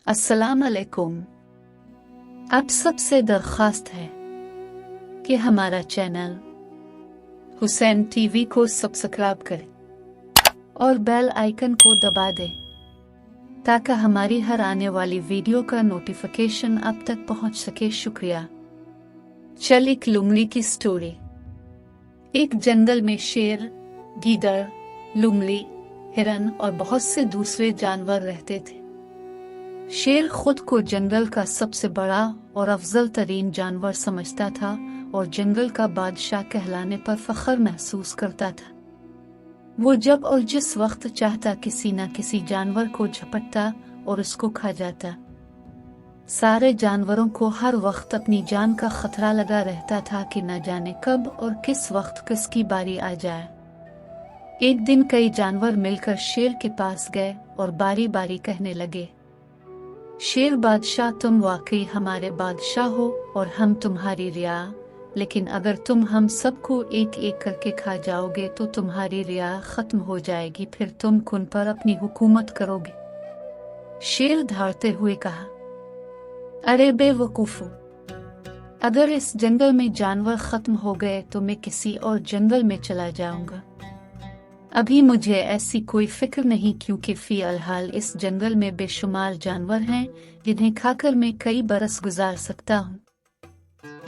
अस्सलाम अलैकुम। आप सबसे दरख्वास्त है कि हमारा चैनल हुसैन टीवी को सब्सक्राइब करें और बेल आइकन को दबा दें ताकि हमारी हर आने वाली वीडियो का नोटिफिकेशन आप तक पहुंच सके। शुक्रिया। चल एक लुमड़ी की स्टोरी। एक जंगल में शेर, गीदड़, लुमड़ी, हिरन और बहुत से दूसरे जानवर रहते थे। शेर खुद को जंगल का सबसे बड़ा और अफजल तरीन जानवर समझता था और जंगल का बादशाह कहलाने पर फख्र महसूस करता था। वो जब और जिस वक्त चाहता किसी न किसी जानवर को झपटता और उसको खा जाता। सारे जानवरों को हर वक्त अपनी जान का खतरा लगा रहता था कि न जाने कब और किस वक्त किसकी बारी आ जाए। एक दिन कई जानवर मिलकर शेर के पास गए और बारी बारी कहने लगे, शेर बादशाह, तुम वाकई हमारे बादशाह हो और हम तुम्हारी रिया, लेकिन अगर तुम हम सबको एक एक करके खा जाओगे तो तुम्हारी रिया खत्म हो जाएगी, फिर तुम खुद पर अपनी हुकूमत करोगे। शेर धारते हुए कहा, अरे बेवकूफो, अगर इस जंगल में जानवर खत्म हो गए तो मैं किसी और जंगल में चला जाऊंगा। अभी मुझे ऐसी कोई फिक्र नहीं, क्योंकि फिलहाल इस जंगल में बेशुमार जानवर हैं जिन्हें खाकर मैं कई बरस गुजार सकता हूँ।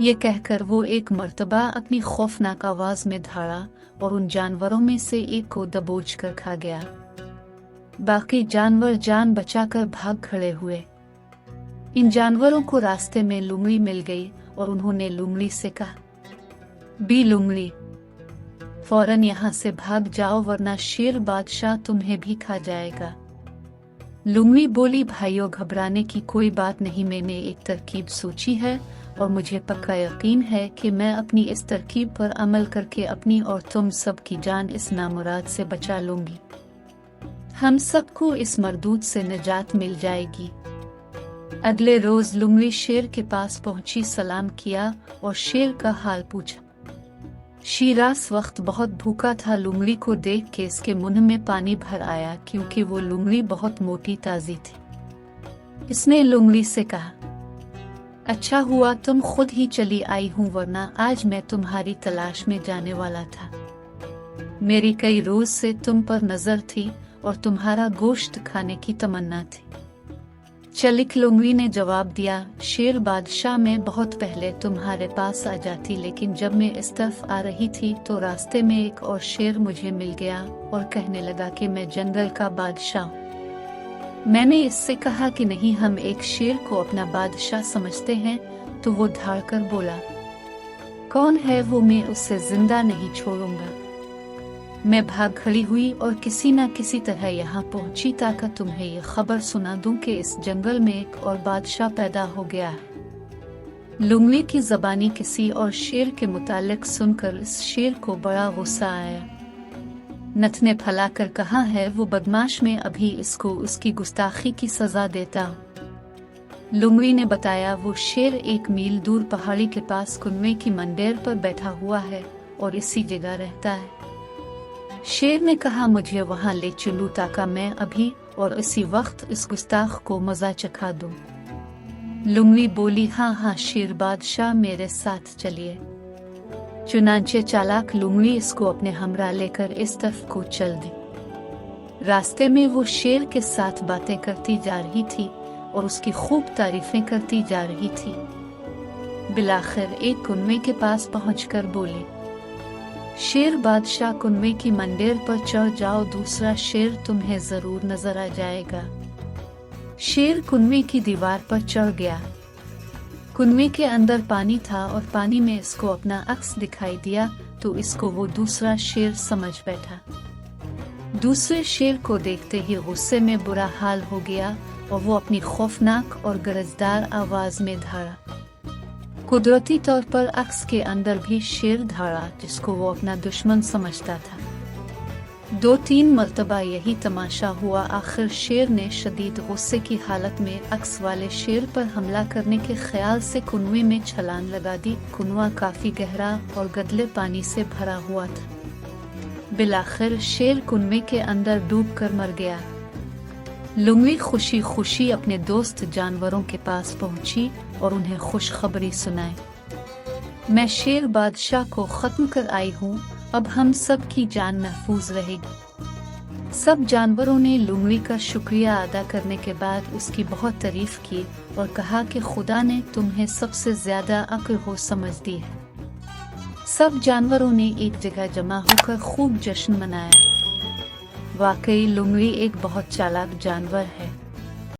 ये कहकर वो एक मर्तबा अपनी खौफनाक आवाज में धाड़ा और उन जानवरों में से एक को दबोच कर खा गया। बाकी जानवर जान बचाकर भाग खड़े हुए। इन जानवरों को रास्ते में लुमड़ी मिल गई और उन्होंने लुमड़ी से कहा, बी लुमड़ी, फौरन यहाँ से भाग जाओ वरना शेर बादशाह तुम्हें भी खा जाएगा। लुमड़ी बोली, भाइयों घबराने की कोई बात नहीं, मैंने एक तरकीब सोची है और मुझे पक्का यकीन है कि मैं अपनी इस तरकीब पर अमल करके अपनी और तुम सब की जान इस नामुराद से बचा लूंगी। हम सबको इस मरदूद से निजात मिल जाएगी। अगले रोज लुमड़ी शेर के पास पहुंची, सलाम किया और शेर का हाल पूछा। शेर इस वक्त बहुत भूखा था। लुमड़ी को देख के इसके मुंह में पानी भर आया, क्योंकि वो लुमड़ी बहुत मोटी ताजी थी। इसने लुमड़ी से कहा, अच्छा हुआ तुम खुद ही चली आई हूँ, वरना आज मैं तुम्हारी तलाश में जाने वाला था। मेरी कई रोज से तुम पर नजर थी और तुम्हारा गोश्त खाने की तमन्ना थी। चलिक, लुमड़ी ने जवाब दिया, शेर बादशाह, मैं बहुत पहले तुम्हारे पास आ जाती, लेकिन जब मैं इस तरफ आ रही थी तो रास्ते में एक और शेर मुझे मिल गया और कहने लगा कि मैं जंगल का बादशाह हूँ। मैंने इससे कहा कि नहीं, हम एक शेर को अपना बादशाह समझते हैं, तो वो धाड़ कर बोला, कौन है वो, मैं उसे जिंदा नहीं छोड़ूंगा। मैं भाग खड़ी हुई और किसी न किसी तरह यहाँ पहुंची ताकि तुम्हें ये खबर सुना दूं कि इस जंगल में एक और बादशाह पैदा हो गया है। लुमड़ी की ज़बानी किसी और शेर के मुतालिक सुनकर इस शेर को बड़ा गुस्सा आया। नथ ने फला कर कहा है, वो बदमाश, में अभी इसको उसकी गुस्ताखी की सजा देता हूँ। लुमड़ी ने बताया, वो शेर 1 मील दूर पहाड़ी के पास कुनवे की मंडेर पर बैठा हुआ है और इसी जगह रहता है। शेर ने कहा, मुझे वहां ले चलूं ताकि मैं अभी और इसी वक्त इस गुस्ताख को मजा चखा दूं। लुमड़ी बोली, हाँ हाँ शेर बादशाह, मेरे साथ चलिए। चुनांचे चालाक लुमड़ी इसको अपने हमरा लेकर इस तरफ को चल दी। रास्ते में वो शेर के साथ बातें करती जा रही थी और उसकी खूब तारीफें करती जा रही थी। बिलाखिर एक कुनवे के पास पहुंचकर बोली, शेर बादशाह, कुनवे की मंडेर पर चढ़ जाओ, दूसरा शेर तुम्हें जरूर नजर आ जाएगा। शेर कुनवे की दीवार पर चढ़ गया। कुनवे के अंदर पानी था और पानी में इसको अपना अक्स दिखाई दिया, तो इसको वो दूसरा शेर समझ बैठा। दूसरे शेर को देखते ही गुस्से में बुरा हाल हो गया और वो अपनी खौफनाक और गरजदार आवाज में धाड़ा। कुदरती तौर पर अक्स के अंदर भी शेर धाड़ा, जिसको वो अपना दुश्मन समझता था। 2-3 मर्तबा यही तमाशा हुआ। आखिर शेर ने शदीद गुस्से की हालत में अक्स वाले शेर पर हमला करने के ख्याल से कुनवे में छलांग लगा दी। कुनवा काफी गहरा और गदले पानी से भरा हुआ था। बिलाखिर शेर कुनवे के अंदर डूब कर मर गया। लुंगड़ी खुशी खुशी अपने दोस्त जानवरों के पास पहुंची और उन्हें खुशखबरी सुनाई। मैं शेर बादशाह को खत्म कर आई हूँ, अब हम सब की जान महफूज रहेगी। सब जानवरों ने लुंगड़ी का शुक्रिया अदा करने के बाद उसकी बहुत तारीफ की और कहा कि खुदा ने तुम्हें सबसे ज्यादा अक्ल हो समझ दी है। सब जानवरों ने एक जगह जमा होकर खूब जश्न मनाया। वाकई लुंगड़ी एक बहुत चालाक जानवर है।